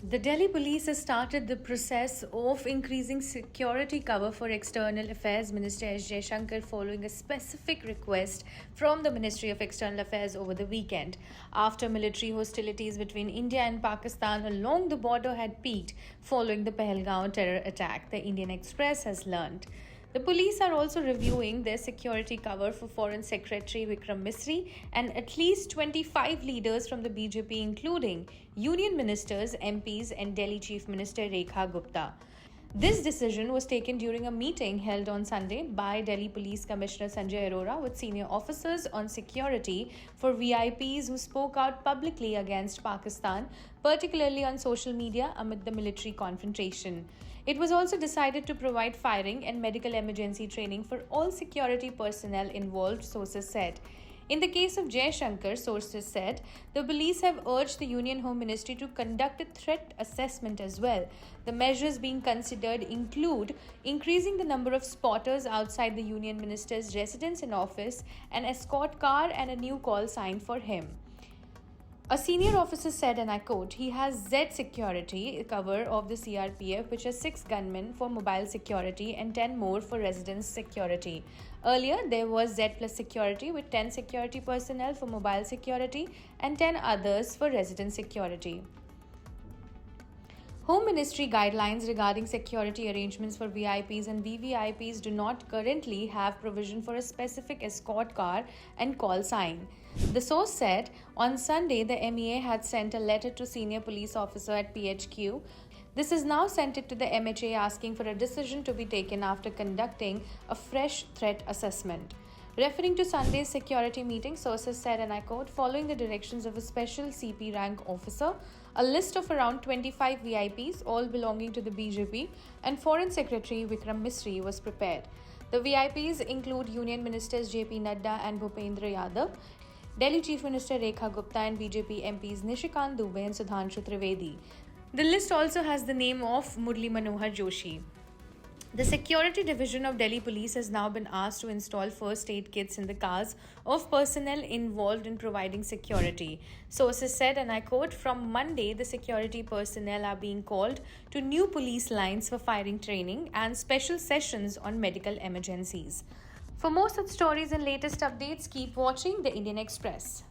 The Delhi police has started the process of increasing security cover for External Affairs Minister S. Jaishankar following a specific request from the Ministry of External Affairs over the weekend. After military hostilities between India and Pakistan along the border had peaked following the Pahalgaon terror attack, the Indian Express has learned. The police are also reviewing their security cover for Foreign Secretary Vikram Misri and at least 25 leaders from the BJP, including union ministers, MPs, and Delhi Chief Minister Rekha Gupta. This decision was taken during a meeting held on Sunday by Delhi Police Commissioner Sanjay Arora with senior officers on security for VIPs who spoke out publicly against Pakistan, particularly on social media amid the military confrontation. It was also decided to provide firing and medical emergency training for all security personnel involved, sources said. In the case of Jaishankar, sources said, the police have urged the Union Home Ministry to conduct a threat assessment as well. The measures being considered include increasing the number of spotters outside the Union Minister's residence and office, an escort car, and a new call sign for him. A senior officer said, and I quote, he has Z security cover of the CRPF, which has 6 gunmen for mobile security and 10 more for residence security. Earlier, there was Z plus security with 10 security personnel for mobile security and 10 others for residence security. Home Ministry guidelines regarding security arrangements for VIPs and VVIPs do not currently have provision for a specific escort car and call sign. The source said, on Sunday, the MEA had sent a letter to senior police officer at PHQ. This is now sent it to the MHA asking for a decision to be taken after conducting a fresh threat assessment. Referring to Sunday's security meeting, sources said, and I quote, following the directions of a special CP rank officer, a list of around 25 VIPs, all belonging to the BJP, and Foreign Secretary Vikram Misri was prepared. The VIPs include Union Ministers JP Nadda and Bhupendra Yadav, Delhi Chief Minister Rekha Gupta, and BJP MPs Nishikant Dubey and Sudhanshu Trivedi. The list also has the name of Murli Manohar Joshi. The Security Division of Delhi Police has now been asked to install first aid kits in the cars of personnel involved in providing security. Sources said, and I quote, from Monday, the security personnel are being called to new police lines for firing training and special sessions on medical emergencies. For more such stories and latest updates, keep watching The Indian Express.